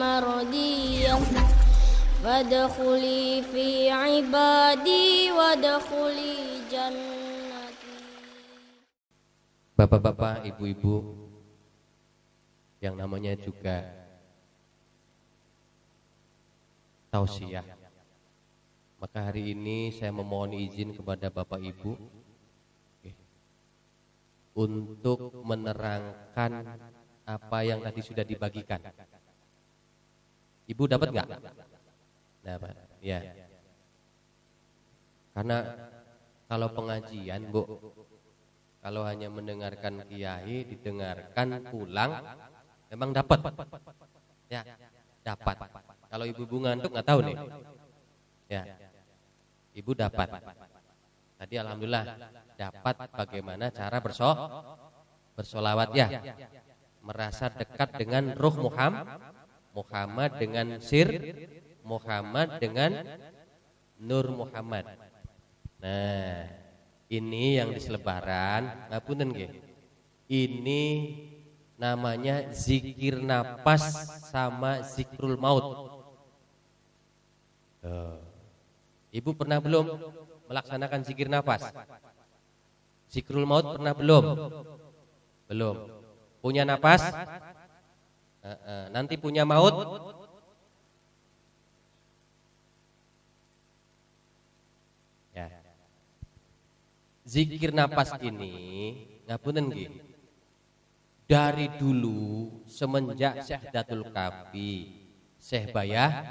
mardiyah fadkhuli fi ibadi wadkhuli jannati. Bapak-bapak, ibu-ibu yang namanya juga tausiah, maka hari ini saya memohon izin kepada Bapak Ibu untuk menerangkan apa yang tadi sudah dibagikan. Ibu dapat nggak? Dapat, ya. Karena kalau pengajian, Bu, kalau hanya mendengarkan kiai, didengarkan pulang, memang dapat, ya, dapat. Kalau ibu ngantuk nggak tahu nih, ya, ibu dapat. Tadi alhamdulillah dapat bagaimana cara bersolawat, ya, merasa dekat dengan ruh Muhammad dengan sir Muhammad dengan nur Muhammad. Nah, ini yang di selebaran, ngapunten nggih. Ini namanya zikir nafas sama zikrul maut. Ibu pernah belum melaksanakan zikir nafas? Zikrul maut pernah belum? Belum. Punya nafas? Nanti punya maut? Ya. Zikir nafas ini ngapunten nggih. Dari dulu semenjak Syekh Datul Kafi, Syekh Bayah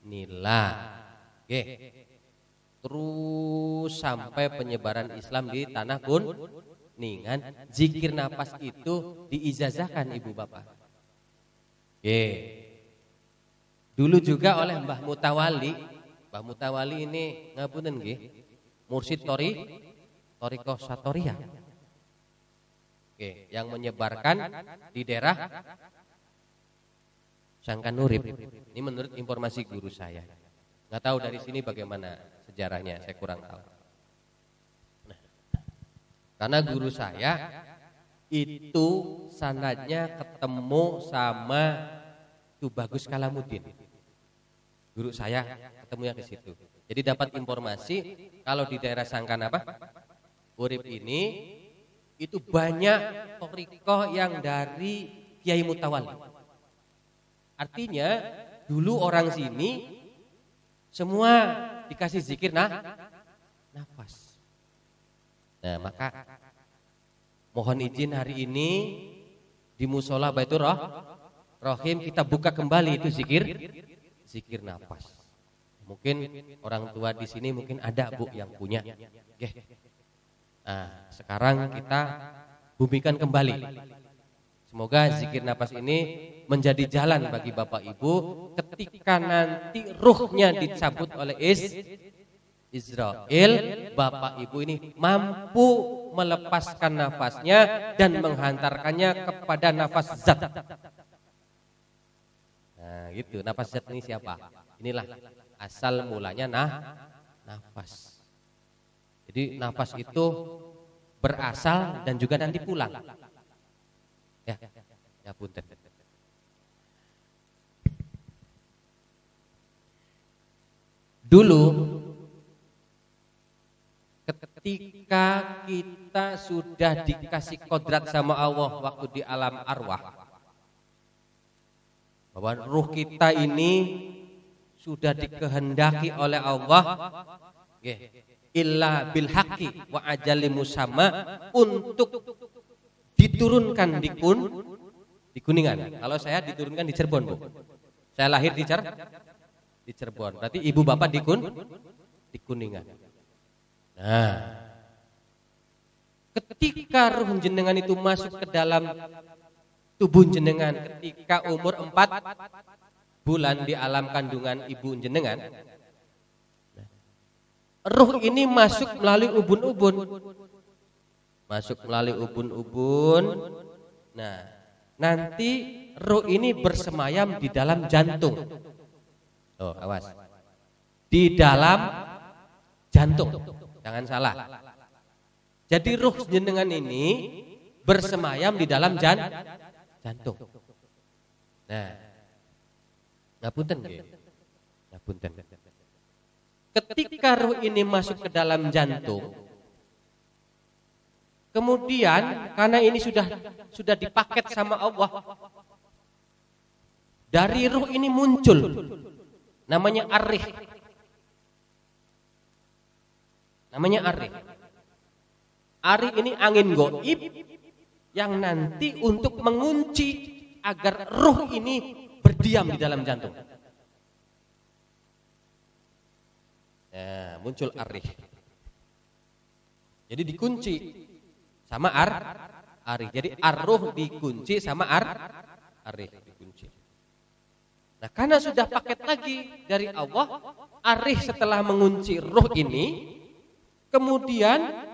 Nila, terus sampai penyebaran Islam di tanah Kuningan, zikir nafas itu diijazahkan ibu bapak. Dulu juga oleh Mbah Mutawali. Mbah Mutawali ini ngapunten nggih, mursyid Thariqah Satoriyah. Yang menyebarkan di daerah Sangkanurip. Ini menurut informasi guru saya. Nggak tahu dari sini bagaimana sejarahnya, saya kurang tahu. Nah, karena guru saya itu sanadnya ketemu sama itu Bagus Kalamuddin. Guru saya ketemunya ke situ. Jadi dapat informasi kalau di daerah Sangkanurip ini itu banyak thariqah yang dari Kiai Mutawali. Artinya dulu orang sini semua dikasih zikir nafas. Nah, maka mohon izin hari ini di Musola Baitur Rahim kita buka kembali itu zikir nafas. Mungkin orang tua di sini mungkin ada Bu yang punya. Nah, sekarang kita bumikan kembali. Semoga zikir nafas ini menjadi jalan bagi Bapak Ibu ketika nanti ruhnya dicabut oleh Israel, Bapak Ibu ini mampu melepaskan nafasnya dan menghantarkannya kepada nafas zat. Nah, gitu. Nafas zat ini siapa? Inilah asal mulanya nafas. Jadi nafas itu berasal dan juga nanti pulang. Ya punten. Dulu ketika kita sudah dikasih kodrat sama Allah waktu di alam arwah, bahwa ruh kita ini sudah dikehendaki oleh Allah, illa bil haqqi wa ajali musamma, untuk diturunkan di Kuningan. Kalau saya diturunkan di Cirebon, Bu. Saya lahir di Cirebon. Berarti ibu bapak di Kuningan. Nah, ketika ruh jenengan itu masuk ke dalam tubuh jenengan ketika umur 4 bulan di alam kandungan ibu jenengan, ruh ini masuk melalui ubun-ubun. Nah, nanti ruh ini bersemayam di dalam jantung. Oh, awas. Di dalam jantung. Jangan salah. Jadi ruh jenengan ini bersemayam di dalam jantung. Nah, ngapunten nggih. Ngapunten. Ketika ruh ini masuk ke dalam jantung, kemudian karena ini sudah dipaket sama Allah, dari ruh ini muncul namanya arih. Namanya arih. Arih ini angin gaib yang nanti untuk mengunci agar ruh ini berdiam di dalam jantung. Nah, muncul arih. Jadi dikunci sama arih. Jadi ar-ruh dikunci sama arih dikunci. Nah, karena sudah paket lagi dari Allah, arih setelah mengunci ruh ini, kemudian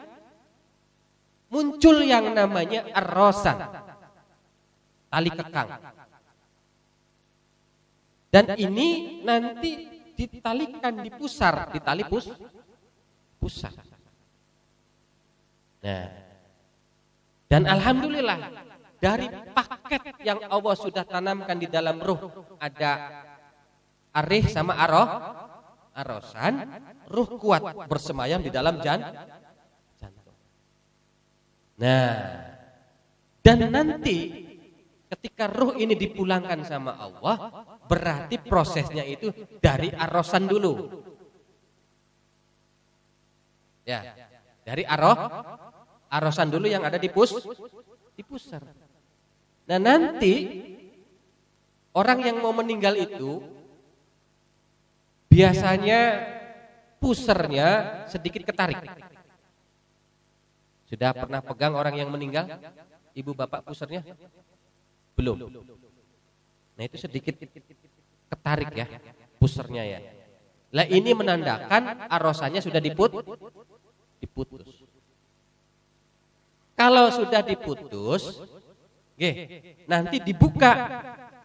muncul yang namanya ar-rosan, tali kekang. Dan ini nanti ditalikan di pusar, ditali pusar. Nah, dan alhamdulillah dari paket yang Allah sudah tanamkan di dalam ruh ada arih sama arosan, ruh kuat bersemayam di dalam jantung. Nah, dan nanti ketika ruh ini dipulangkan sama Allah, berarti prosesnya itu dari arosan dulu. Ya, dari arosan dulu yang ada di pusar. Nah, nanti orang yang mau meninggal itu biasanya pusarnya sedikit ketarik. Sudah pernah pegang orang yang meninggal? Ibu bapak pusarnya? Belum. Nah, itu sedikit ketarik ya pusarnya ya. Lah ini menandakan arosannya sudah diputus. Kalau sudah diputus, nanti dibuka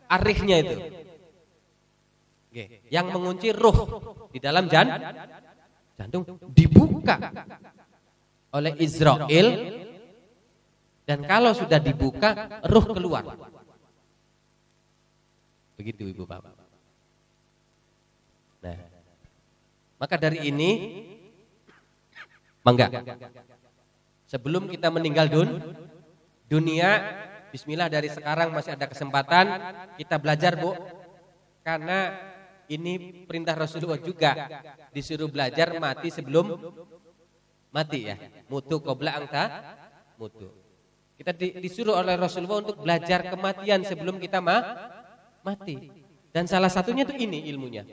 arihnya itu. Yang mengunci ruh di dalam jantung dibuka oleh Israel, dan kalau sudah dibuka ruh keluar. Begitu Ibu Bapak. Nah, maka dari ini mangga sebelum kita meninggal dunia, bismillah dari sekarang masih ada kesempatan kita belajar, Bu. Karena ini perintah Rasulullah juga, disuruh belajar mati sebelum mati ya. Mutu qabla anta mutu. Kita disuruh oleh Rasulullah untuk belajar kematian sebelum kita mati. Dan salah satunya itu ini ilmunya.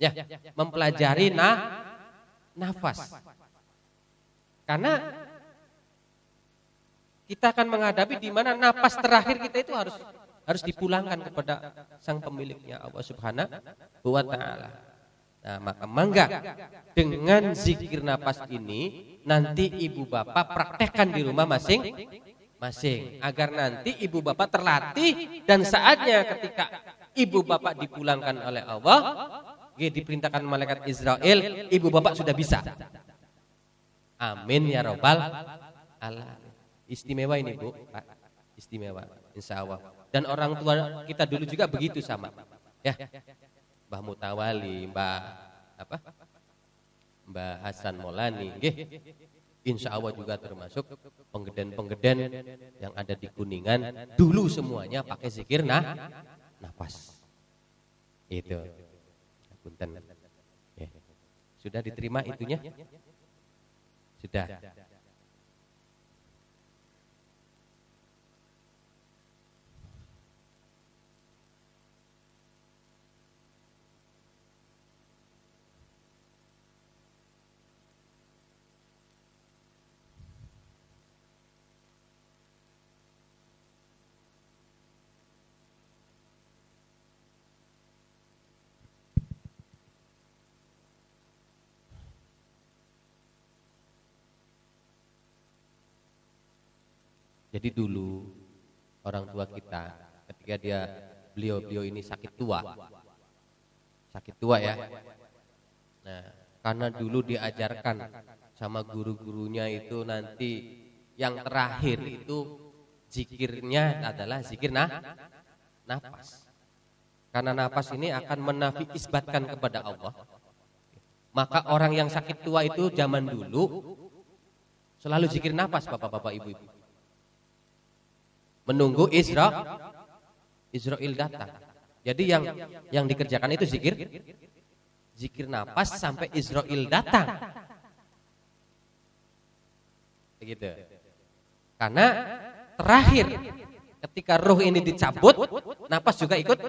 Ya, mempelajari nafas. Karena kita akan menghadapi di mana napas terakhir kita itu harus dipulangkan kepada sang pemiliknya, Allah Subhanahu wa taala. Nah, maka mangga dengan zikir napas ini nanti ibu bapak praktekkan di rumah masing-masing agar nanti ibu bapak terlatih, dan saatnya ketika ibu bapak dipulangkan oleh Allah, diperintahkan malaikat Israel, ibu bapak sudah bisa. Amin ya robbal alamin. Istimewa ini Bu, Pak. Istimewa, insya Allah. Dan orang tua kita dulu juga begitu sama, ya. Mbah Mutawali, Mbah Hasan Molani, insya Allah juga termasuk penggeden-penggeden yang ada di Kuningan. Dulu semuanya pakai zikir nafas. Itu. Punten. Ya. Sudah diterima itunya? Sudah. Jadi dulu orang tua kita ketika beliau ini sakit tua ya. Nah, karena dulu diajarkan sama guru-gurunya itu nanti yang terakhir itu zikirnya adalah zikir nafas. Karena nafas ini akan menafi isbatkan kepada Allah. Maka orang yang sakit tua itu zaman dulu selalu zikir nafas, bapak-bapak, ibu-ibu. Menunggu Israil datang. Jadi yang dikerjakan itu zikir nafas sampai Israil datang. Begitu. Karena terakhir ketika ruh ini dicabut, nafas juga ikut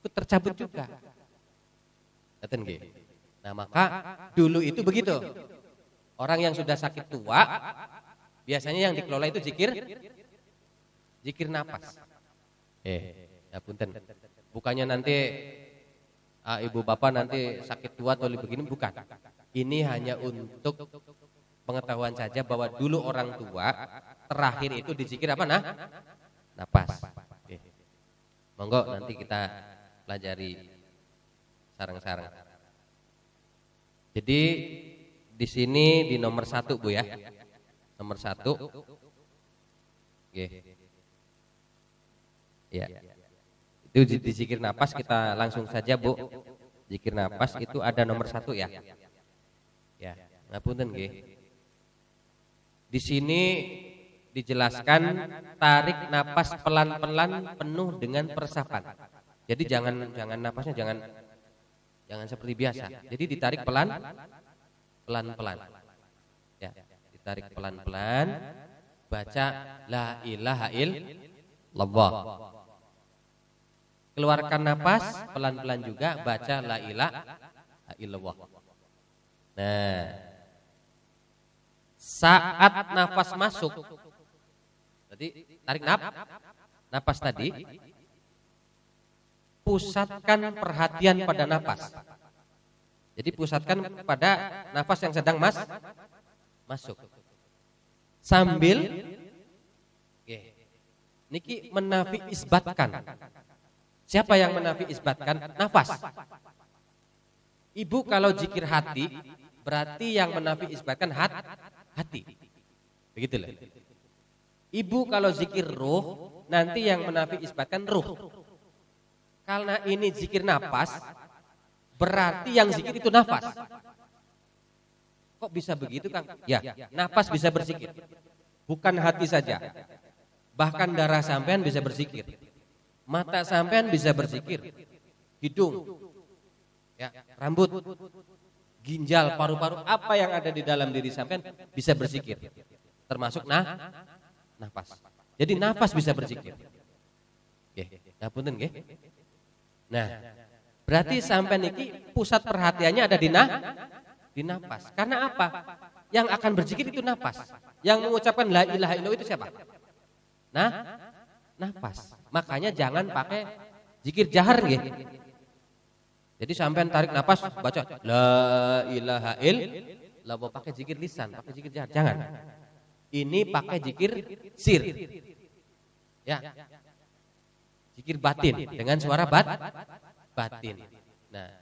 tercabut juga. Nah, maka dulu itu begitu. Orang yang sudah sakit tua biasanya yang dikelola itu zikir nafas. Ya punten. Bukannya nanti ibu bapak nanti sakit tua atau begini, bukan. Ini hanya untuk pengetahuan saja bahwa dulu orang tua terakhir itu dizikir apa nafas. Monggo nanti kita pelajari sarang-sarang. Jadi di sini di nomor 1 Bu ya. Nomor 1. Ya. Itu di zikir nafas, kita langsung saja Bu. Zikir nafas itu ada nomor 1 ya. Ya, ngapunten nggih. Di sini dijelaskan tarik napas pelan-pelan penuh dengan peresapan. Jadi jangan napasnya jangan seperti biasa. Jadi ditarik pelan-pelan. Ya, ditarik pelan-pelan. Baca la ilaha illallah. Keluarkan napas pelan-pelan juga, baca la ilaha illallah. Nah, saat nafas masuk, tadi tarik napas tadi, pusatkan perhatian pada napas. Jadi pusatkan pada napas yang sedang masuk. Sambil niki menafi isbatkan. Siapa yang menafi isbatkan? Nafas. Ibu kalau zikir hati, berarti yang menafi isbatkan hati. Begitu loh. Ibu kalau zikir ruh, nanti yang menafi isbatkan ruh. Karena ini zikir nafas, berarti yang zikir itu nafas. Kok bisa begitu, Kang? Ya, nafas bisa berzikir. Bukan hati saja. Bahkan darah sampean bisa berzikir. Mata sampean bisa berzikir. Hidung, ya, rambut, ginjal, paru-paru, apa yang ada di dalam diri sampean bisa berzikir. Termasuk nafas. Jadi nafas bisa berzikir. Ngapunten nggih. Nah, berarti sampai niki pusat perhatiannya ada di nafas. Karena apa? Yang akan berzikir itu nafas. Yang mengucapkan la ilaha illallah itu siapa? Nafas. Makanya jangan pakai zikir jahar nggih. Jadi sampean tarik nafas baca la ilaha illallah, pakai zikir lisan, pakai zikir jahar, jangan. Ini pakai zikir sir. Ya. Zikir batin dengan suara batin. Nah,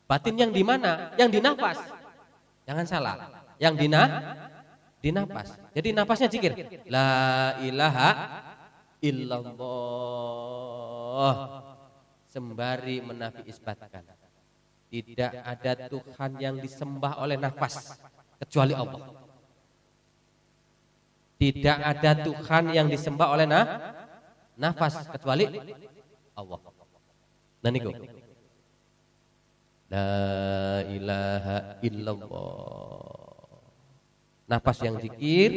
batin yang di mana? Yang di nafas. Jangan salah. Yang di nafas. Jadi nafasnya zikir. La ilaha illallah. Sembari menafi isbatkan. Tidak ada Tuhan yang disembah oleh nafas kecuali Allah. Tidak ada Tuhan yang disembah oleh nafas kecuali Allah. Nah niku. La ilaha illallah. Nafas yang zikir,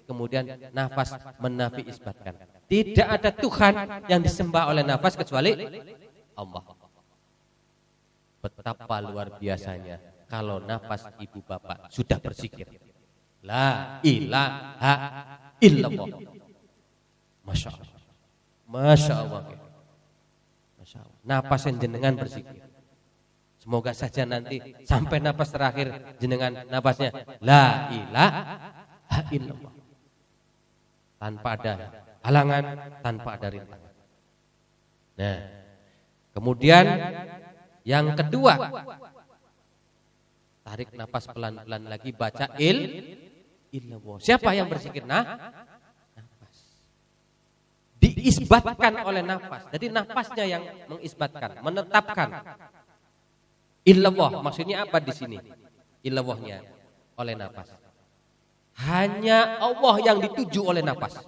kemudian nafas menafi isbatkan. Tidak ada Tuhan yang disembah oleh nafas kecuali Allah. Betapa luar biasanya kalau nafas ibu bapak sudah berzikir. La ilaha illallah. Masya Allah. Masya Allah. Masya Allah. Napas yang jenengan berzikir. Semoga saja nanti sampai napas terakhir jenengan napasnya la ilaha illallah. Tanpa ada halangan, tanpa ada rintangan. Nah, kemudian yang kedua, tarik napas pelan-pelan lagi, baca illallah. Siapa yang berzikir? Nafas. diisbatkan oleh nafas. Jadi nafasnya yang mengisbatkan, menetapkan. Illallah, maksudnya apa di sini? Illallahnya oleh nafas. Hanya Allah yang dituju oleh nafas.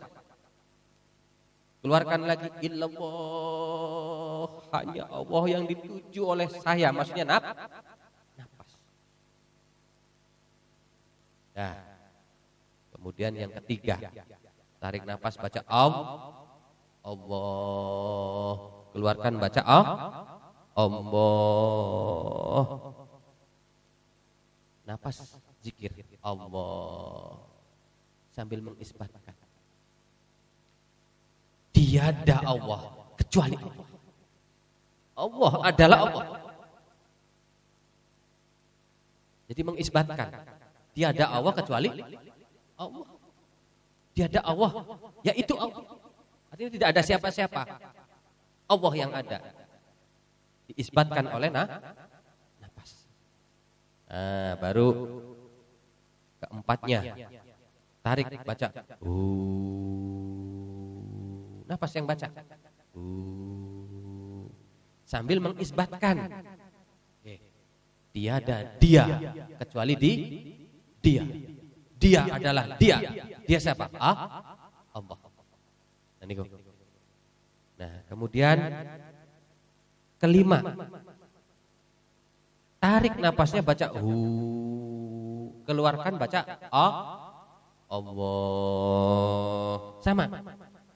Keluarkan lagi, illallah, hanya Allah yang dituju oleh saya, maksudnya nafas. Nah, kemudian yang ketiga, tarik nafas, baca Allah, keluarkan, baca Allah. Nafas zikir Allah sambil mengisbatkan tiada Allah kecuali Allah. Allah adalah Allah. Jadi mengisbatkan tiada Allah kecuali Allah. Tiada Allah, yaitu Allah. Artinya tidak ada siapa-siapa. Allah yang ada. Diisbatkan oleh nafas. Nah, baru keempatnya. Tarik, baca. Nafas yang baca. Sambil mengisbatkan. Tiada dia kecuali dia. Dia adalah dia. Dia siapa? Allah. Nah, kemudian kelima. Tarik napasnya, baca keluarkan, baca Allah. Sama.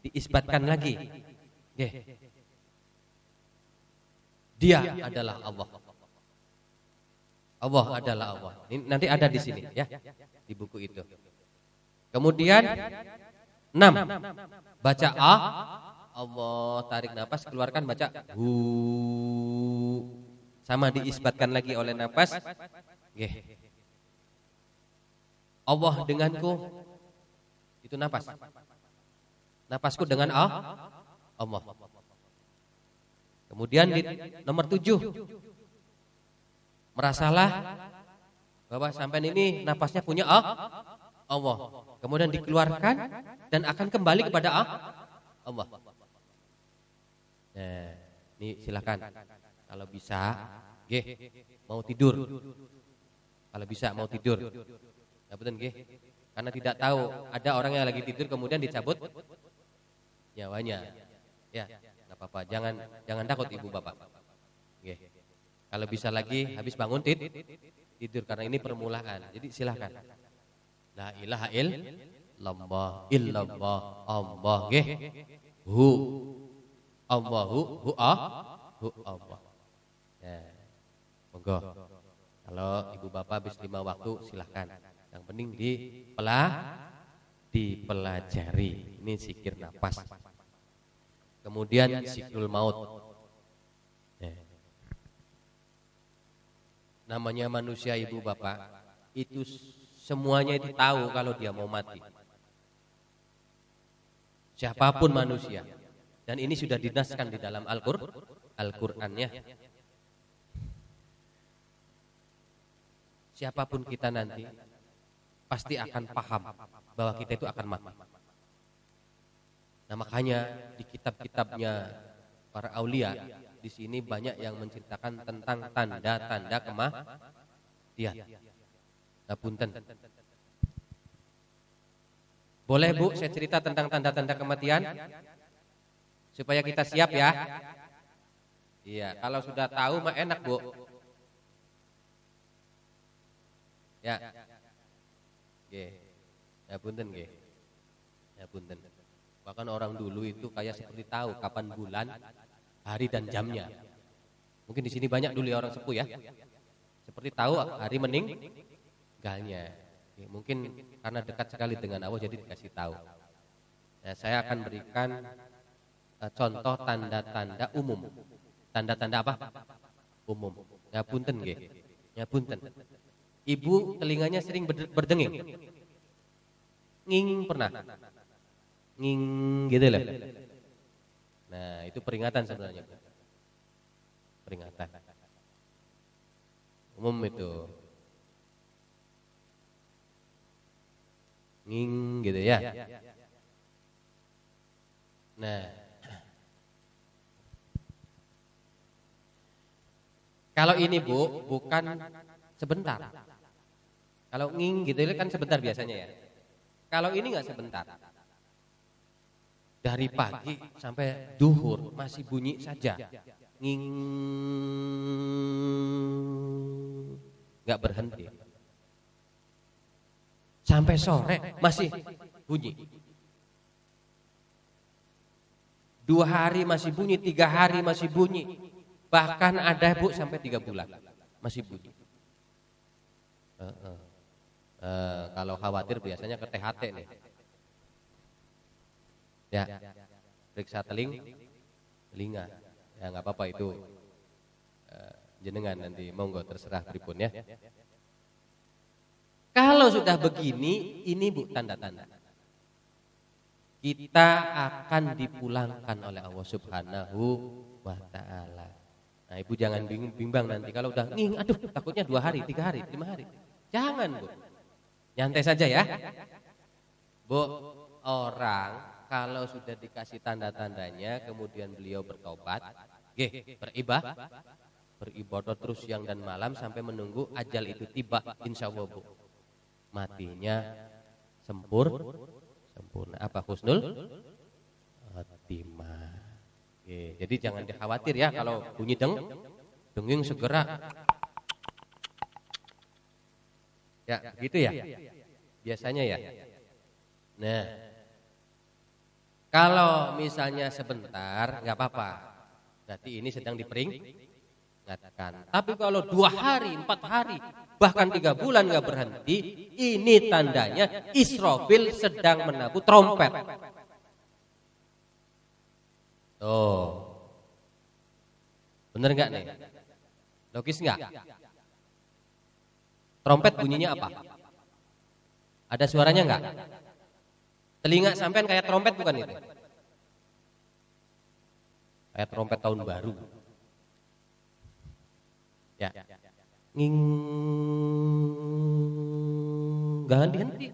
Diisbatkan lagi. Dia adalah Allah. Allah adalah Allah. Ini nanti ada di sini ya, di buku itu. Kemudian 6. Baca Allah, tarik napas, keluarkan, baca sama diisbatkan lagi oleh napas. Allah denganku, itu napas. Napasku dengan Allah. Kemudian di nomor 7, merasalah bahwa sampai ini napasnya punya Allah. Kemudian dikeluarkan dan akan kembali kepada Allah. Nah, ini silakan. Kalau bisa, mau tidur. Kalau bisa mau tidur. Ya betul nggih. Karena tidak tahu ada orang yang lagi tidur kemudian dicabut nyawanya. Ya, enggak apa-apa. Jangan takut Ibu Bapak. Nggih. Kalau bisa lagi habis bangun tidur karena ini permulaan. Jadi silakan. La ilaha illallah Allah nggih. Allahu hu Allah. Ya. Monggo. Kalau Ibu Bapak habis 5 waktu silakan. Yang penting dipelajari. Ini zikir nafas. Kemudian zikrul maut. Namanya manusia Ibu Bapak, itu semuanya itu tahu kalau dia mau mati. Siapapun manusia. Dan ini sudah dinaskan di dalam Al-Qur'annya. Siapapun kita nanti pasti akan paham bahwa kita itu akan mati. Nah, makanya di kitab-kitabnya para aulia di sini banyak yang menceritakan tentang tanda-tanda kematian. Nah, punten. Boleh Bu, saya cerita tentang tanda-tanda kematian supaya kita siap ya. Iya, kalau sudah tahu mah enak Bu. Ya. Nggih. Ya punten nggih. Ya punten. Bahkan orang dulu itu kayak seperti tahu kapan bulan, hari dan jamnya. Mungkin di sini banyak dulu orang sepuh ya. Seperti tahu hari meninggalnya. Mungkin karena dekat sekali dengan Allah jadi dikasih tahu. Nah, saya akan berikan contoh tanda-tanda umum. Tanda-tanda apa? Umum. Ya punten nggih. Ya punten. Ibu telinganya sering berdenging. Nging pernah. Nging gitu loh. Nah, itu peringatan sebenarnya. Peringatan. Umum itu. Nging gitu ya. Nah, Kalau ini Bu, bukan sebentar. Kalau nging gitu kan sebentar biasanya ya. Kalau ini nggak sebentar. Dari pagi sampai duhur masih bunyi saja. Nging, nggak berhenti. Sampai sore masih bunyi. 2 hari masih bunyi, 3 hari masih bunyi. Bahkan ada Bu sampai 3 bulan masih bunyi. Kalau khawatir biasanya ke THT nih. Ya, periksa telinga. Ya nggak apa-apa itu jenengan nanti monggo terserah pripun ya. Kalau sudah begini, ini Bu tanda-tanda. Kita akan dipulangkan oleh Allah Subhanahu wa taala. Nah, Ibu jangan bimbang nanti kalau udah aduh takutnya 2 hari, 3 hari, 5 hari. Jangan Bu. Nyantai saja ya. Bu, orang kalau sudah dikasih tanda-tandanya kemudian beliau bertobat, beribadah terus siang dan malam sampai menunggu ajal itu tiba, insyaallah Bu. Matinya sempurna. Apa husnul khotimah. Jadi jangan dikhawatir ya kalau bunyi denging segera. Ya, gitu ya. Biasanya ya. Nah, kalau misalnya sebentar nggak apa-apa. Berarti ini sedang diperingatkan. Tapi kalau 2 hari, 4 hari, bahkan 3 bulan nggak berhenti, ini tandanya Israfil sedang menabuh trompet. Tuh, bener nggak nih? Logis nggak? Trompet bunyinya apa? Ada suaranya nggak? Telinga sampean kayak trompet bukan itu? Kayak trompet tahun baru. Ya. Nging, nggak henti-henti.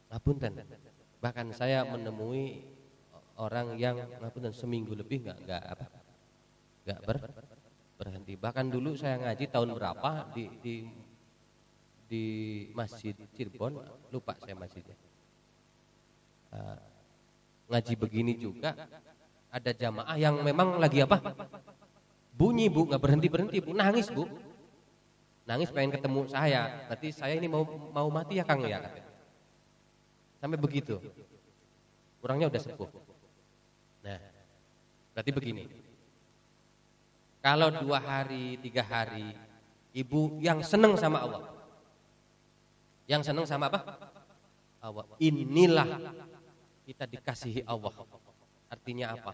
Ngapunten. Bahkan saya menemui orang yang ngapunten seminggu lebih nggak berhenti. Bahkan dulu saya ngaji tahun berapa di Masjid Cirebon, lupa saya masjidnya. Ngaji begini juga ada jamaah yang memang lagi apa? Bunyi Bu, nggak berhenti Bu, nangis Bu. Nangis pengen ketemu saya. Berarti saya ini mau mati ya Kang ya katanya. Sampai begitu. Orangnya udah sepuh. Nah, berarti begini. Kalau 2 hari, 3 hari, ibu yang senang sama Allah. Yang senang sama apa? Allah. Inilah kita dikasihi Allah. Artinya apa?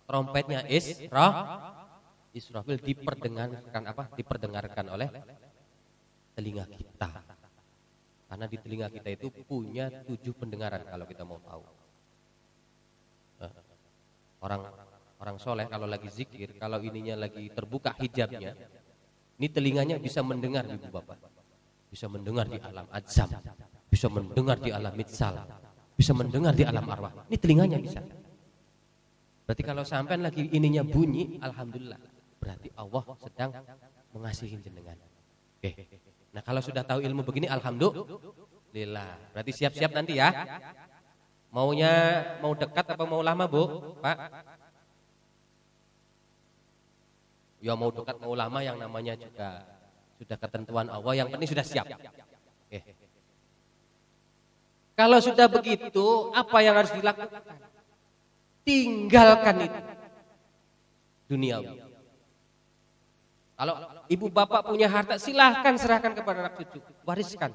Trompetnya Israfil diperdengarkan apa? Diperdengarkan oleh telinga kita. Karena di telinga kita itu punya 7 pendengaran kalau kita mau tahu. Orang soleh kalau lagi zikir, kalau ininya lagi terbuka hijabnya, ini telinganya bisa mendengar ibu bapak, bisa mendengar di alam adzam, bisa mendengar di alam mitsal, bisa mendengar di alam arwah. Ini telinganya bisa. Berarti kalau sampai lagi ininya bunyi, alhamdulillah, berarti Allah sedang mengasihi jenengan. Oke. Nah kalau sudah tahu ilmu begini, alhamdulillah. Berarti siap-siap nanti ya. Mau dekat apa mau lama Bu, Pak? Ya mau dekat mau lama yang namanya juga sudah ketentuan Allah, yang penting sudah siap. Oke. Kalau sudah begitu, apa yang harus dilakukan? Tinggalkan itu duniawi. Kalau ibu bapak punya harta, silahkan serahkan kepada anak cucu, wariskan,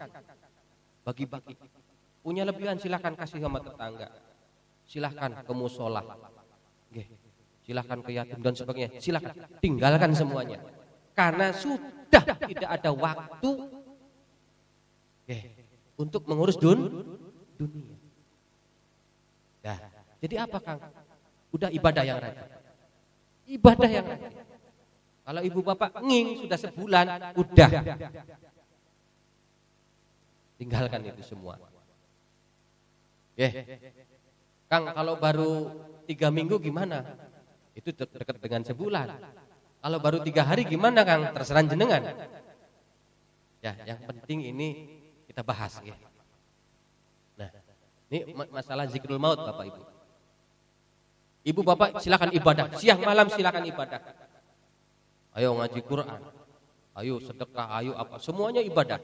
bagi-bagi. Punya lebihan silahkan kasih sama tetangga, silahkan ke musola, silahkan ke yatim dan sebagainya, silahkan tinggalkan semuanya. Karena sudah tidak ada waktu untuk mengurus dunia. Nah, jadi apa Kang? Udah ibadah yang rajin. Ibadah yang rajin. Kalau ibu bapak nging sudah sebulan, udah. Tinggalkan itu semua. Kang, kalau baru 3 minggu gimana? Itu dekat dengan sebulan. Kalau baru 3 hari gimana Kang? Terserah jenengan. Ya, yang penting ini kita bahas ya. Nah, ini masalah zikrul maut Bapak Ibu. Ibu Bapak silakan ibadah, siang malam silakan ibadah. Ayo ngaji Quran. Ayo sedekah, ayo apa, semuanya ibadah.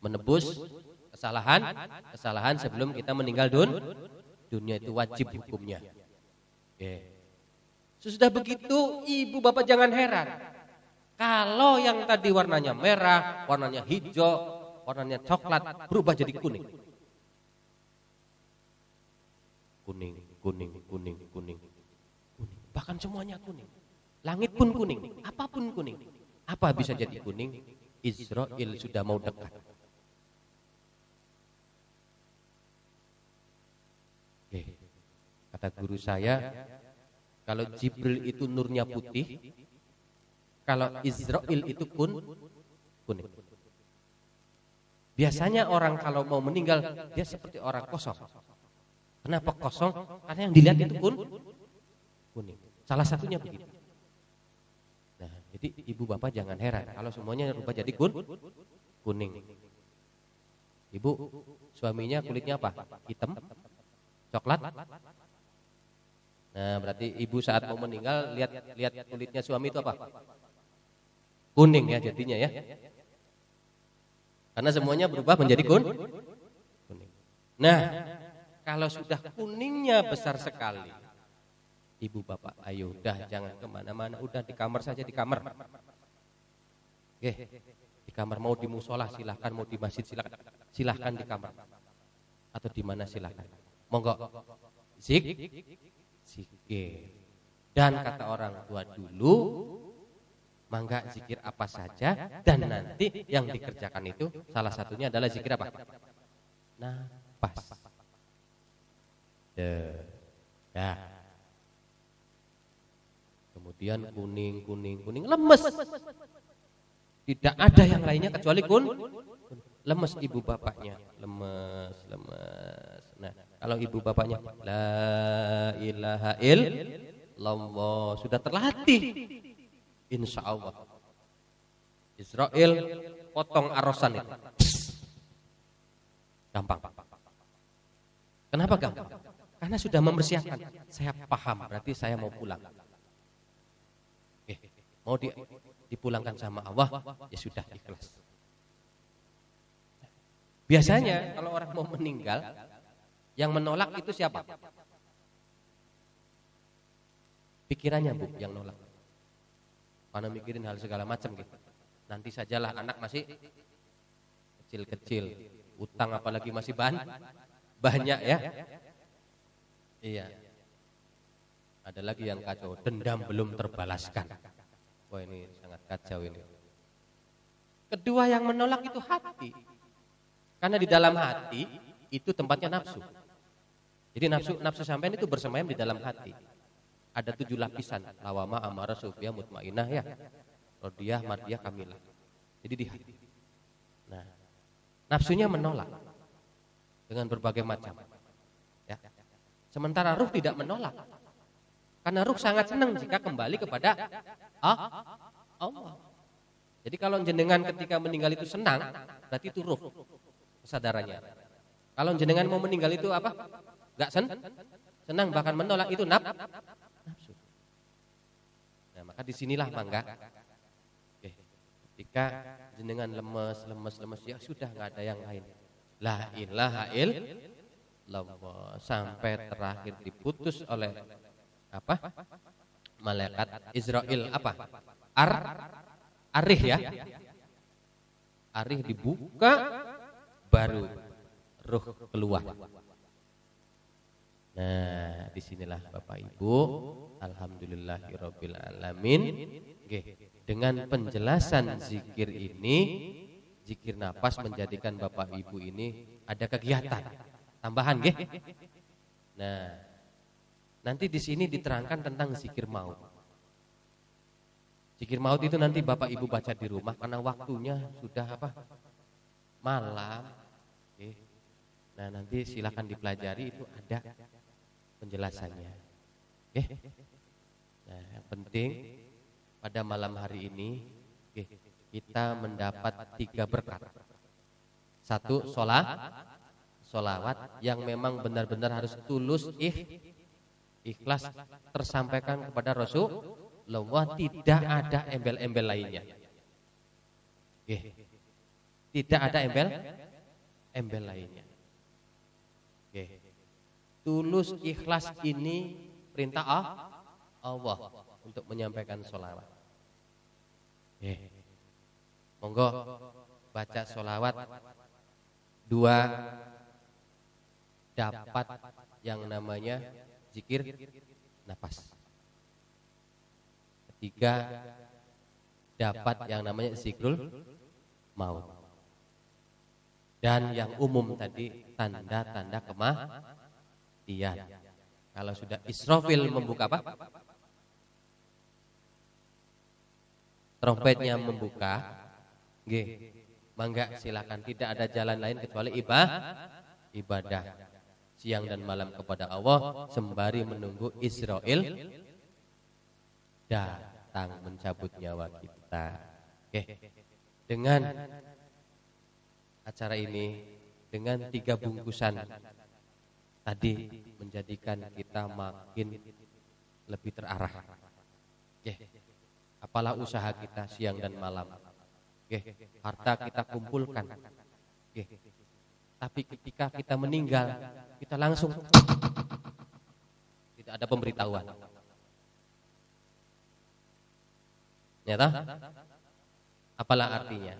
Menebus kesalahan sebelum kita meninggal dunia itu wajib hukumnya. Oke. Sesudah begitu, ibu bapak jangan heran. Kalau yang tadi warnanya merah, warnanya hijau, warnanya coklat, berubah jadi kuning. Kuning. Bahkan semuanya kuning. Langit pun kuning, apapun kuning. Apa bisa jadi kuning? Israil sudah mau dekat. Oke. Kata guru saya, kalau Jibril itu nurnya putih, kalau Israil itu kuning. Biasanya orang kalau mau meninggal, dia seperti orang kosong. Kenapa kosong? Karena yang dilihat itu kuning. Salah satunya begitu. Nah, jadi ibu bapak jangan heran kalau semuanya rubah jadi kuning. Ibu, suaminya kulitnya apa? Hitam? Coklat? Nah, berarti ibu saat mau meninggal lihat kulitnya suami itu apa? Kuning ya jadinya ya. Karena semuanya berubah menjadi kuning. Nah, kalau sudah kuningnya besar sekali, ibu bapak, ayo udah jangan kemana-mana, udah di kamar saja, di kamar. Oke, di kamar, mau di musola silahkan, mau di masjid silahkan di kamar. Atau di mana silahkan. Monggo. Zikir. Dan kata orang tua dulu, mangga zikir apa saja, dan nanti yang dikerjakan itu salah satunya adalah zikir apa? Nafas. Ya. Kemudian kuning, lemes. Tidak ada yang lainnya kecuali lemes ibu bapaknya, lemes. Nah, kalau ibu bapaknya la ilaha illallah sudah terlatih, insya Allah Israil potong arosan itu gampang. Kenapa gampang? Karena sudah mempersiapkan. Saya paham, berarti saya mau pulang. Mau dipulangkan sama Allah, ya sudah ikhlas. Biasanya kalau orang mau meninggal, yang menolak itu siapa? Pikirannya Bu yang nolak. Karena mikirin hal segala macam gitu. Nanti sajalah, anak masih kecil-kecil, utang apalagi masih banyak ya. Iya. Ada lagi yang kacau, dendam belum terbalaskan. Wah, ini sangat kacau ini. Kedua yang menolak itu hati. Karena di dalam hati itu tempatnya nafsu. Jadi nafsu sampean itu bersemayam di dalam hati. Ada 7 lapisan, lawama, amarah, sufiyah, mutmainah ya. Rodiyah, mardiyah, kamilah. Jadi di hati. Nah, nafsunya menolak dengan berbagai macam. Ya. Sementara ruh tidak menolak. Karena ruh sangat senang jika kembali kepada Allah. Jadi kalau jenengan ketika meninggal itu senang, berarti itu ruh kesadarannya. Kalau jenengan mau meninggal itu apa? Enggak senang, bahkan menolak, itu nafsu. Nah, maka disinilah mangga. Ketika jenengan lemes ya sudah, enggak ada yang lain. La ilaha illallah, sampai terakhir diputus oleh apa? Malaikat Israil apa? Arih ya. Arih dibuka, baru ruh keluar. Nah, disinilah Bapak Ibu, alhamdulillahirabbil alamin. Dengan penjelasan zikir ini, zikir nafas menjadikan Bapak Ibu ini ada kegiatan tambahan, nggih. Nah, nanti di sini diterangkan tentang zikir maut. Zikir maut itu nanti Bapak Ibu baca di rumah karena waktunya sudah apa? Malam. Nah, nanti silakan dipelajari, itu ada penjelasannya. Nah, yang penting pada malam hari ini kita mendapat 3 berkat. 1, sholawat yang memang benar-benar harus tulus ikhlas tersampaikan kepada Rasulullah, tidak ada embel-embel lainnya. Tidak ada embel lainnya. Tulus ikhlas ini perintah Allah untuk menyampaikan sholawat. Monggo baca sholawat 2 dapat yang namanya zikir nafas. 3 dapat yang namanya zikrul maut. Dan yang umum tadi tanda-tanda kematian. Kalau sudah Israfil membuka apa? Trompetnya membuka. Mangga silakan, tidak ada jalan lain kecuali ibadah siang dan malam kepada Allah sembari menunggu Israel datang mencabut nyawa kita. Dengan acara ini, dengan 3 bungkusan tadi menjadikan kita makin lebih terarah. Apalah usaha kita siang dan malam. Harta kita kumpulkan. Tapi ketika kita meninggal, kita langsung tidak ada pemberitahuan. Nyata? Apalah artinya?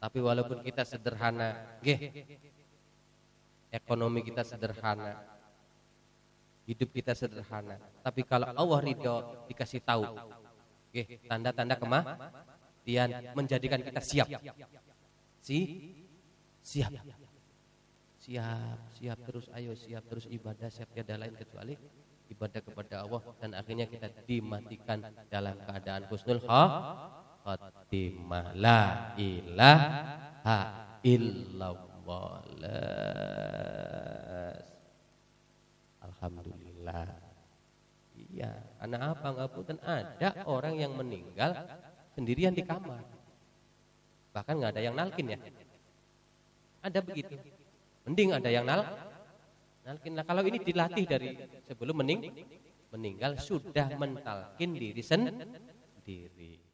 Tapi walaupun kita sederhana, ekonomi kita sederhana, hidup kita sederhana, tapi kalau Allah ridho dikasih tahu, tanda-tanda kematian menjadikan kita siap. Siap terus, ayo siap terus ibadah, siap tiada lain kecuali ibadah kepada Allah, dan akhirnya kita dimatikan dalam keadaan husnul khatimah. La ilaha illallah. Alhamdulillah. Iya, anak apa ngapunten, ada orang yang meninggal sendirian di kamar. Bahkan nggak ada yang nalkin ya. Ada begitu. Mending ada yang nalkin. Nah, kalau ini dilatih dari sebelum meninggal sudah mentalkin diri sendiri.